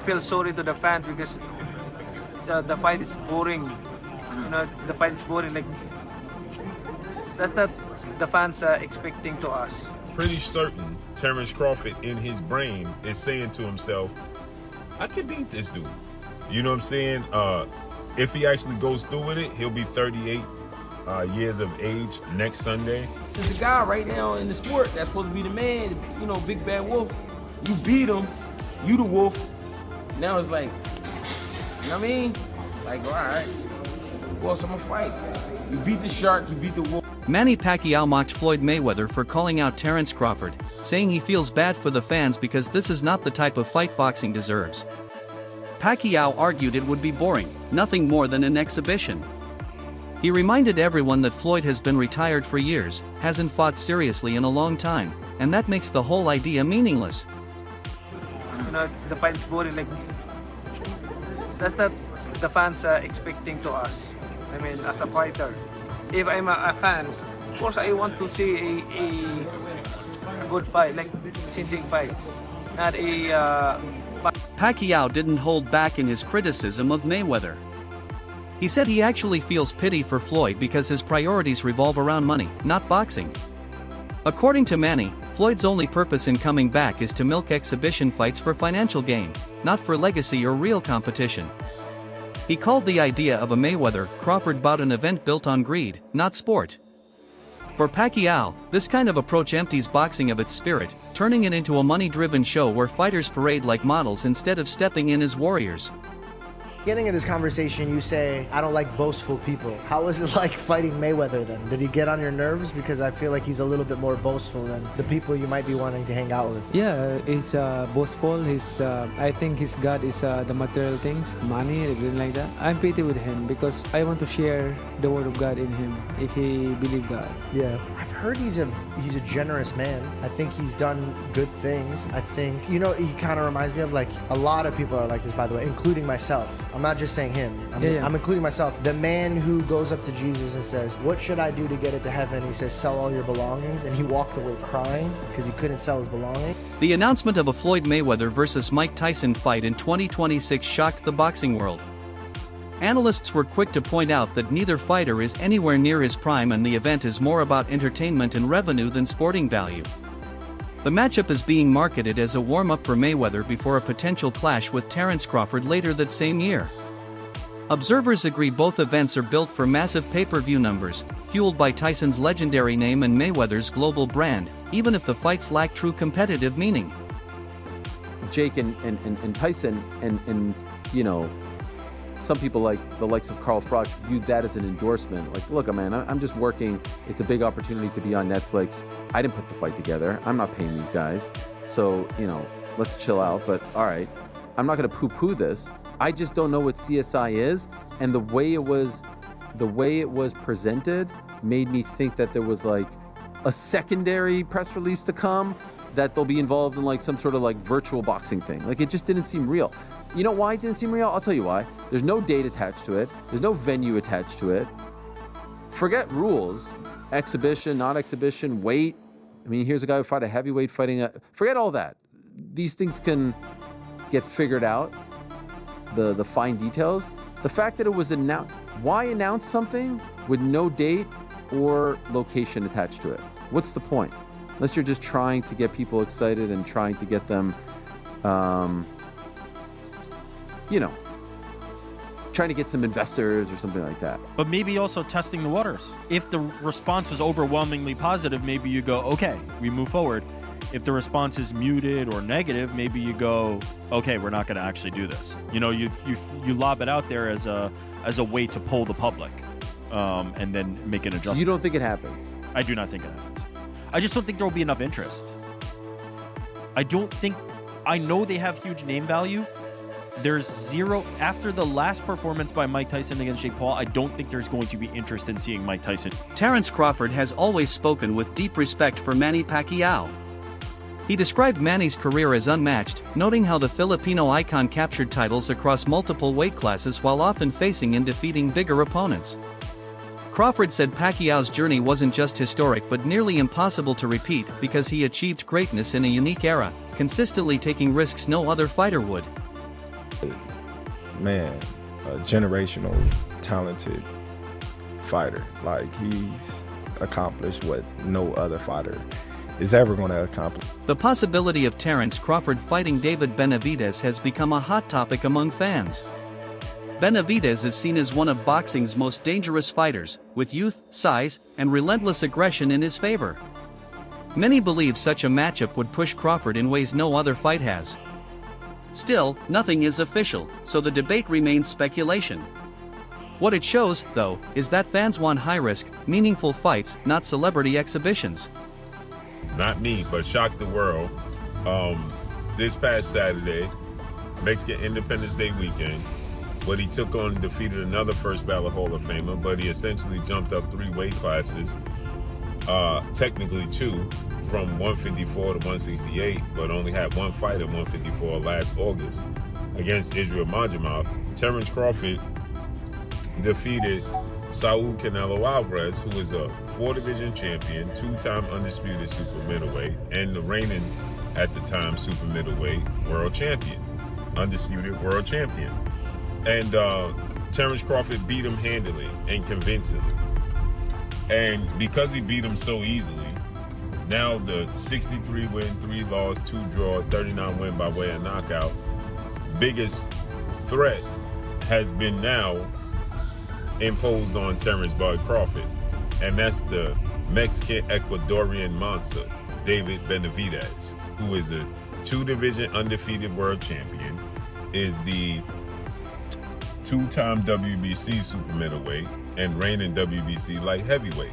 feel sorry to the fans because the fight is boring. The fight is boring. Like that's not the fans are expecting to us. Pretty certain Terence Crawford in his brain is saying to himself, I can beat this dude. You know what I'm saying? If he actually goes through with it, he'll be 38 years of age next Sunday. There's a guy right now in the sport that's supposed to be the man, big bad wolf. You beat him, you the wolf. Now it's like, you know what I mean? Like, all right, who else I'm gonna fight? You beat the shark, you beat the wolf. Manny Pacquiao mocked Floyd Mayweather for calling out Terence Crawford, saying he feels bad for the fans because this is not the type of fight boxing deserves. Pacquiao argued it would be boring, nothing more than an exhibition. He reminded everyone that Floyd has been retired for years, hasn't fought seriously in a long time, and that makes the whole idea meaningless. The fight is boring. Like that's not the fans are expecting to us. I mean, as a fighter, if I'm a fan, of course I want to see a good fight, like changing fight, not a. Pacquiao didn't hold back in his criticism of Mayweather. He said he actually feels pity for Floyd because his priorities revolve around money, not boxing. According to Manny, Floyd's only purpose in coming back is to milk exhibition fights for financial gain, not for legacy or real competition. He called the idea of a Mayweather-Crawford bout an event built on greed, not sport. For Pacquiao, this kind of approach empties boxing of its spirit, turning it into a money-driven show where fighters parade like models instead of stepping in as warriors. Beginning of this conversation, you say, I don't like boastful people. How was it like fighting Mayweather then? Did he get on your nerves? Because I feel like he's a little bit more boastful than the people you might be wanting to hang out with. Yeah, he's boastful. I think his God is the material things, money, everything like that. I'm pity with him because I want to share the word of God in him if he believe God. Yeah, I've heard he's a generous man. I think he's done good things. I think, he kind of reminds me of like a lot of people are like this, by the way, including myself. I'm not just saying him. I'm including myself. The man who goes up to Jesus and says, what should I do to get into heaven? He says, sell all your belongings. And he walked away crying because he couldn't sell his belongings. The announcement of a Floyd Mayweather versus Mike Tyson fight in 2026 shocked the boxing world. Analysts were quick to point out that neither fighter is anywhere near his prime and the event is more about entertainment and revenue than sporting value. The matchup is being marketed as a warm-up for Mayweather before a potential clash with Terence Crawford later that same year. Observers agree both events are built for massive pay-per-view numbers, fueled by Tyson's legendary name and Mayweather's global brand, even if the fights lack true competitive meaning. Jake and Tyson and some people like the likes of Carl Froch viewed that as an endorsement. Like, look, man, I'm just working. It's a big opportunity to be on Netflix. I didn't put the fight together. I'm not paying these guys. So, let's chill out. But all right, I'm not going to poo-poo this. I just don't know what CSI is. And the way it was presented made me think that there was like a secondary press release to come, that they'll be involved in like some sort of like virtual boxing thing. Like, it just didn't seem real. You know why it didn't seem real? I'll tell you why. There's no date attached to it. There's no venue attached to it. Forget rules. Exhibition, not exhibition, weight. I mean, here's a guy who fought a heavyweight fighting forget all that. These things can get figured out. The fine details. The fact that it was announced, why announce something with no date or location attached to it? What's the point? Unless you're just trying to get people excited and trying to get them, trying to get some investors or something like that. But maybe also testing the waters. If the response was overwhelmingly positive, maybe you go, okay, we move forward. If the response is muted or negative, maybe you go, okay, we're not going to actually do this. You lob it out there as a way to pull the public, and then make an adjustment. So you don't think it happens? I do not think it happens. I just don't think there will be enough interest. I know they have huge name value. There's zero, after the last performance by Mike Tyson against Jake Paul, I don't think there's going to be interest in seeing Mike Tyson. Terence Crawford has always spoken with deep respect for Manny Pacquiao. He described Manny's career as unmatched, noting how the Filipino icon captured titles across multiple weight classes while often facing and defeating bigger opponents. Crawford said Pacquiao's journey wasn't just historic but nearly impossible to repeat because he achieved greatness in a unique era, consistently taking risks no other fighter would. man, a generational, talented fighter. Like, he's accomplished what no other fighter is ever going to accomplish. The possibility of Terence Crawford fighting David Benavidez has become a hot topic among fans. Benavidez is seen as one of boxing's most dangerous fighters, with youth, size, and relentless aggression in his favor. Many believe such a matchup would push Crawford in ways no other fight has. Still, nothing is official, so the debate remains speculation. What it shows, though, is that fans want high-risk, meaningful fights, not celebrity exhibitions. Not me, but shocked the world. This past Saturday, Mexican Independence Day weekend, but he took on and defeated another first ballot Hall of Famer, but he essentially jumped up 3 weight classes, technically 2, from 154 to 168, but only had 1 fight at 154 last August against Israel Majimov. Terence Crawford defeated Saul Canelo Alvarez, who is a 4-division champion, 2-time undisputed super middleweight, and the reigning, at the time, super middleweight world champion, undisputed world champion. And Terence Crawford beat him handily and convincingly. And because he beat him so easily, now the 63 win, 3 loss, 2 draw, 39 win by way of knockout, biggest threat has been now imposed on Terence Bud Crawford. And that's the Mexican Ecuadorian monster, David Benavidez, who is a 2-division undefeated world champion, is the 2-time WBC super middleweight and reigning WBC light heavyweight,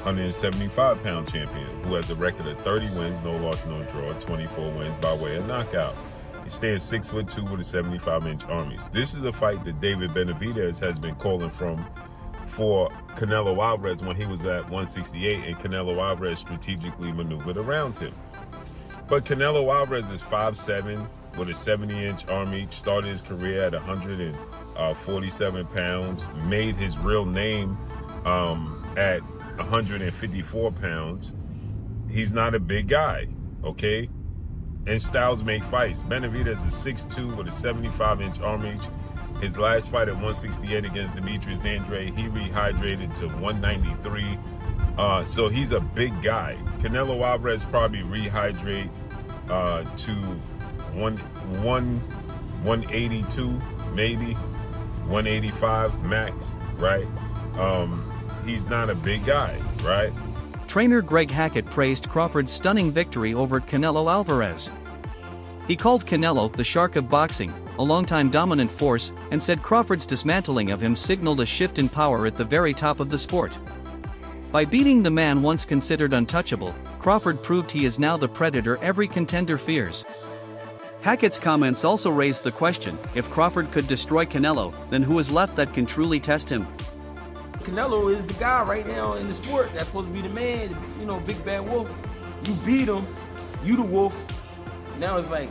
175-pound champion, who has a record of 30 wins, no loss, no draw, 24 wins by way of knockout. He stands 6'2" with a 75-inch arm. This is a fight that David Benavidez has been calling for Canelo Alvarez when he was at 168, and Canelo Alvarez strategically maneuvered around him. But Canelo Alvarez is 5'7", with a 70-inch arm reach, started his career at 147 pounds, made his real name at 154 pounds. He's not a big guy, okay? And styles make fights. Benavidez is 6'2" with a 75-inch arm reach. His last fight at 168 against Demetrius Andrade, he rehydrated to 193. So he's a big guy. Canelo Alvarez probably rehydrate to 182, maybe 185 max, right? He's not a big guy, right? Trainer Greg Hackett praised Crawford's stunning victory over Canelo Alvarez. He called Canelo the shark of boxing, a longtime dominant force, and said Crawford's dismantling of him signaled a shift in power at the very top of the sport. By beating the man once considered untouchable, Crawford proved he is now the predator every contender fears. Hackett's comments also raised the question, if Crawford could destroy Canelo, then who is left that can truly test him? Canelo is the guy right now in the sport that's supposed to be the man, you know, big bad wolf. You beat him, you the wolf. Now it's like,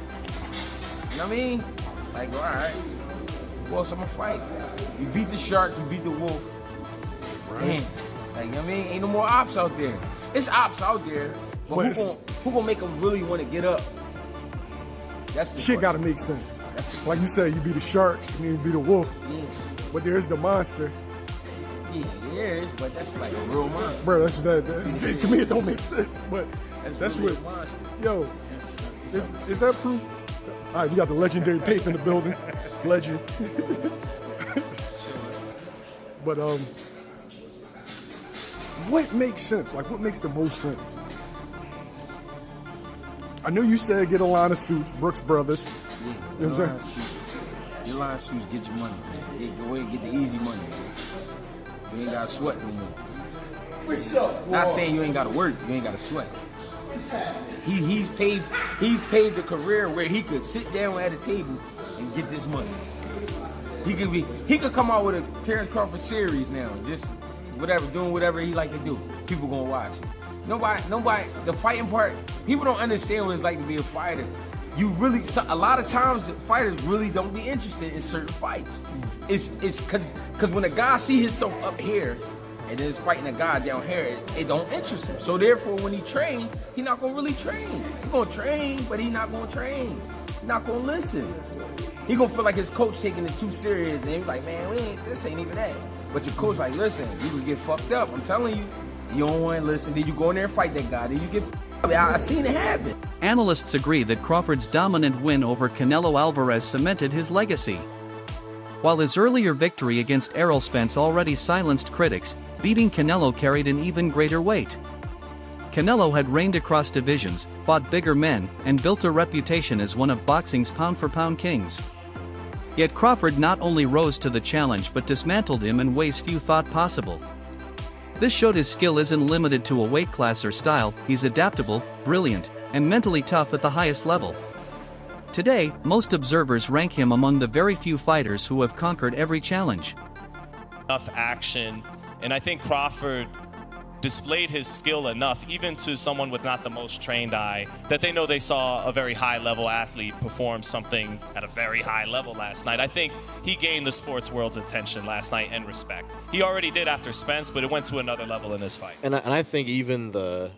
you know what I mean? Like, all right, who else I'm gonna fight? You beat the shark, you beat the wolf. Damn, like, you know what I mean? Ain't no more ops out there. It's ops out there, but who gonna make them really want to get up? That's the shit gotta make sense. Like you said, you beat a shark, and you beat a wolf, but there's the monster. Yeah, there is, but that's like a real monster. Bro, that's to me it don't make sense, but that's really what, a monster. yo, is that proof? All right, you got the legendary Pape in the building. Legend. But what makes sense? Like, what makes the most sense? I know you said get a line of suits, Brooks Brothers. Yeah, you know what I'm saying? Your line of suits get your money, man. Go ahead and get the easy money, man. You ain't gotta sweat no more. What's up, not saying you ain't gotta work, you ain't gotta sweat. He's paved a career where he could sit down at a table and get this money. He could come out with a Terence Crawford series now, just whatever, doing whatever he like to do. People gonna watch. Nobody, the fighting part, people don't understand what it's like to be a fighter. A lot of times fighters really don't be interested in certain fights. It's cause when a guy see himself up here and is fighting a guy down here, it don't interest him. So therefore, when he trains, he not gonna really train. He gonna train, but he not gonna train. He not gonna listen. he gonna feel like his coach taking it too serious, and he's like, man, this ain't even that. But your coach like, listen, you can get fucked up. I'm telling you, you don't want to listen. Then you go in there and fight that guy. Then you get. I seen it happen. Analysts agree that Crawford's dominant win over Canelo Alvarez cemented his legacy. While his earlier victory against Errol Spence already silenced critics, beating Canelo carried an even greater weight. Canelo had reigned across divisions, fought bigger men, and built a reputation as one of boxing's pound-for-pound kings. Yet Crawford not only rose to the challenge but dismantled him in ways few thought possible. This showed his skill isn't limited to a weight class or style, he's adaptable, brilliant, and mentally tough at the highest level. Today, most observers rank him among the very few fighters who have conquered every challenge. Enough action, and I think Crawford displayed his skill enough, even to someone with not the most trained eye, that they know they saw a very high-level athlete perform something at a very high level last night. I think he gained the sports world's attention last night and respect. He already did after Spence, but it went to another level in this fight. And I think even the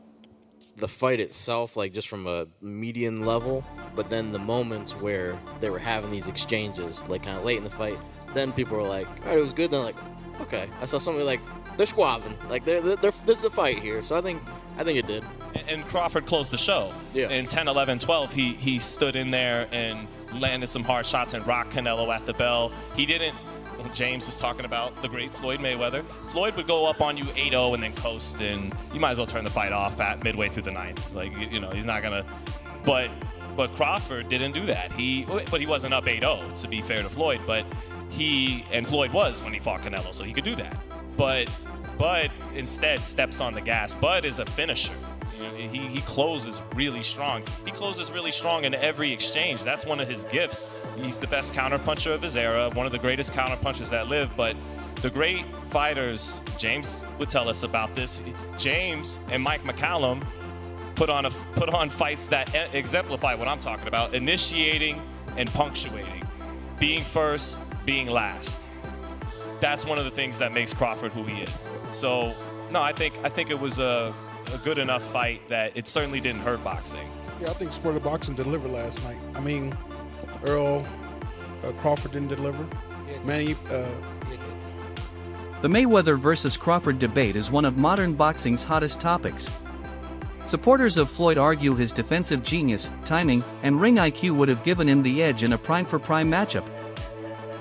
fight itself, like just from a median level, but then the moments where they were having these exchanges, like kind of late in the fight, then people were like, all right, it was good. Then like, okay, I saw somebody like, they're squabbing. Like, this is a fight here. So I think it did. And Crawford closed the show. Yeah. In 10, 11, 12, he stood in there and landed some hard shots and rocked Canelo at the bell. He didn't. James was talking about the great Floyd Mayweather. Floyd would go up on you 8-0 and then coast, and you might as well turn the fight off at midway through the ninth. Like, you know, he's not gonna. But Crawford didn't do that. But he wasn't up 8-0, to be fair to Floyd. But Floyd was when he fought Canelo, so he could do that. But instead steps on the gas. Bud is a finisher. He closes really strong. He closes really strong in every exchange. That's one of his gifts. He's the best counterpuncher of his era, one of the greatest counterpunchers that lived. But the great fighters, James would tell us about this. James and Mike McCallum put on fights that exemplify what I'm talking about: initiating and punctuating, being first, being last. That's one of the things that makes Crawford who he is. So, no, I think it was a good enough fight that it certainly didn't hurt boxing. Yeah, I think Sport of Boxing delivered last night. I mean, Crawford didn't deliver. Manny. The Mayweather versus Crawford debate is one of modern boxing's hottest topics. Supporters of Floyd argue his defensive genius, timing, and ring IQ would have given him the edge in a prime-for-prime matchup.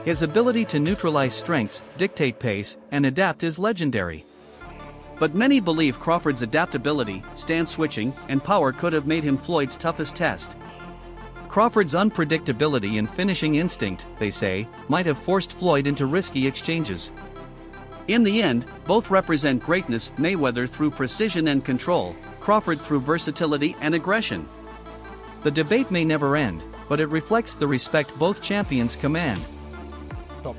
His ability to neutralize strengths, dictate pace, and adapt is legendary. But many believe Crawford's adaptability, stance switching, and power could have made him Floyd's toughest test. Crawford's unpredictability and finishing instinct, they say, might have forced Floyd into risky exchanges. In the end, both represent greatness: Mayweather through precision and control, Crawford through versatility and aggression. The debate may never end, but it reflects the respect both champions command.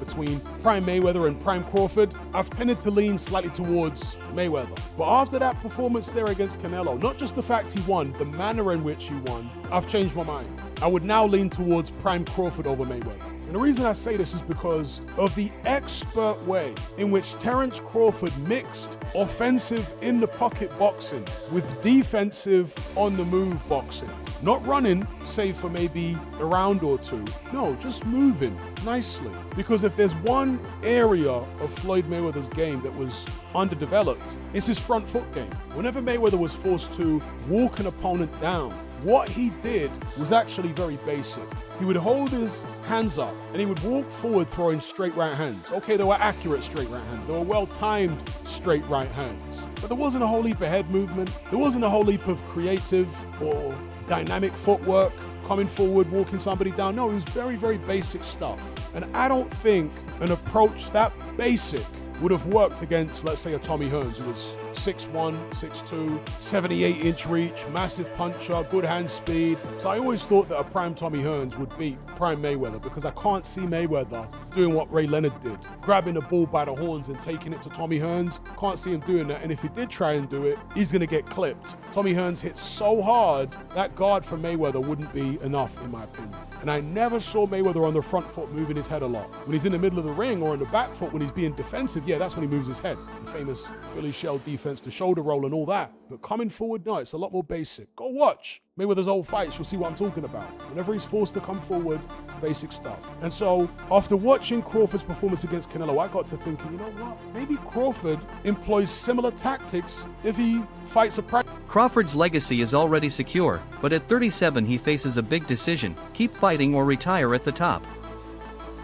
Between prime Mayweather and prime Crawford, I've tended to lean slightly towards Mayweather. But after that performance there against Canelo, not just the fact he won, the manner in which he won, I've changed my mind. I would now lean towards prime Crawford over Mayweather. And the reason I say this is because of the expert way in which Terence Crawford mixed offensive in the pocket boxing with defensive on the move boxing. Not running, save for maybe a round or two. No, just moving nicely. Because if there's one area of Floyd Mayweather's game that was underdeveloped, it's his front foot game. Whenever Mayweather was forced to walk an opponent down, what he did was actually very basic. He would hold his hands up and he would walk forward throwing straight right hands. Okay, they were accurate straight right hands. They were well-timed straight right hands. But there wasn't a whole heap of head movement. There wasn't a whole heap of creative or dynamic footwork, coming forward, walking somebody down. No, it was very, very basic stuff. And I don't think an approach that basic would have worked against, let's say, a Tommy Hearns, who was 6'1", 6'2", 78-inch reach, massive puncher, good hand speed. So I always thought that a prime Tommy Hearns would beat prime Mayweather, because I can't see Mayweather doing what Ray Leonard did, grabbing the bull by the horns and taking it to Tommy Hearns. Can't see him doing that, and if he did try and do it, he's gonna get clipped. Tommy Hearns hit so hard, that guard for Mayweather wouldn't be enough, in my opinion. And I never saw Mayweather on the front foot moving his head a lot. When he's in the middle of the ring or in the back foot, when he's being defensive, yeah, that's when he moves his head. The famous Philly shell defense, the shoulder roll and all that. But coming forward, no, it's a lot more basic. Go watch Mayweather's old fights, you'll see what I'm talking about. Whenever he's forced to come forward, basic stuff. And so, after watching Crawford's performance against Canelo, I got to thinking, you know what? Maybe Crawford employs similar tactics if he fights a Crawford's legacy is already secure, but at 37 he faces a big decision: keep fighting or retire at the top.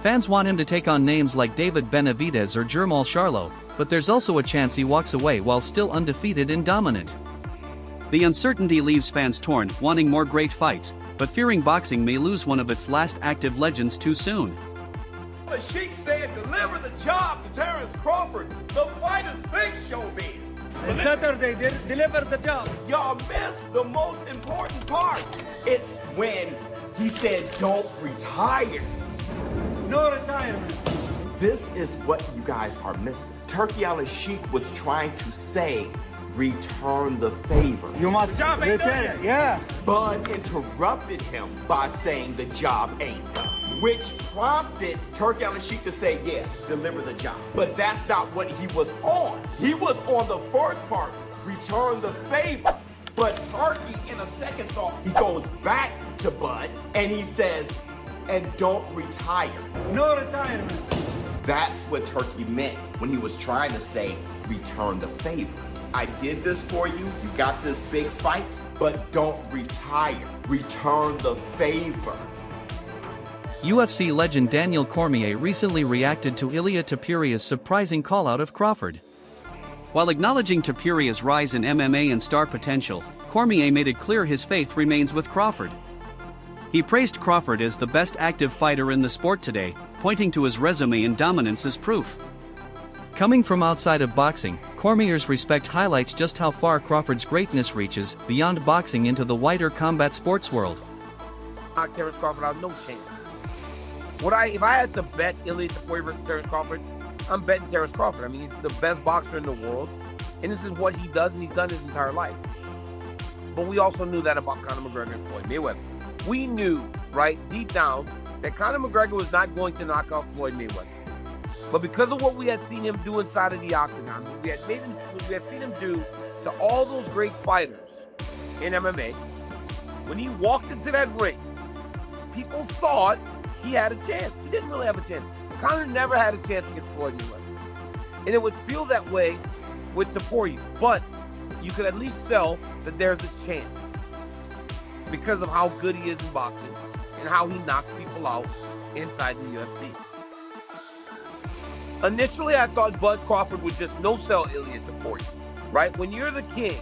Fans want him to take on names like David Benavidez or Jermall Charlo, but there's also a chance he walks away while still undefeated and dominant. The uncertainty leaves fans torn, wanting more great fights, but fearing boxing may lose one of its last active legends too soon. The Sheik said deliver the job to Terence Crawford. The fighters think showbiz. It's Saturday, deliver the job. Y'all missed the most important part. It's when he said don't retire. No retirement. This is what you guys are missing. Turkey Al-Sheik was trying to say return the favor. You must return it, yeah. Bud interrupted him by saying the job ain't done, which prompted Turkey Al-Sheik to say, yeah, deliver the job. But that's not what he was on. He was on the first part, return the favor. But Turkey, in a second thought, he goes back to Bud and he says, and don't retire. No retirement. That's what Turkey meant when he was trying to say return the favor. I did this for you, you got this big fight, but don't retire. Return the favor. UFC legend Daniel Cormier recently reacted to Ilia Topuria's surprising call-out of Crawford. While acknowledging Topuria's rise in MMA and star potential, Cormier made it clear his faith remains with Crawford. He praised Crawford as the best active fighter in the sport today, pointing to his resume and dominance as proof. Coming from outside of boxing, Cormier's respect highlights just how far Crawford's greatness reaches beyond boxing into the wider combat sports world. Terence Crawford, I have no chance. If I had to bet Ilia Topuria versus Terence Crawford, I'm betting Terence Crawford. I mean, he's the best boxer in the world, and this is what he does, and he's done his entire life. But we also knew that about Conor McGregor and Floyd Mayweather. We knew, right, deep down, that Conor McGregor was not going to knock out Floyd Mayweather. But because of what we had seen him do inside of the octagon, we had seen him do to all those great fighters in MMA, when he walked into that ring, people thought he had a chance. He didn't really have a chance. Conor never had a chance against Floyd Mayweather. And it would feel that way with Topuria, but you could at least tell that there's a chance because of how good he is in boxing and how he knocks people out inside the UFC. Initially, I thought Bud Crawford would just no-sell Ilia Topuria, right? When you're the king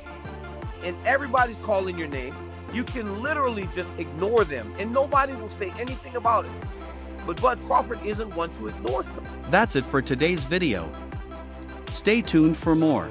and everybody's calling your name, you can literally just ignore them and nobody will say anything about it. But Bud Crawford isn't one to ignore them. That's it for today's video. Stay tuned for more.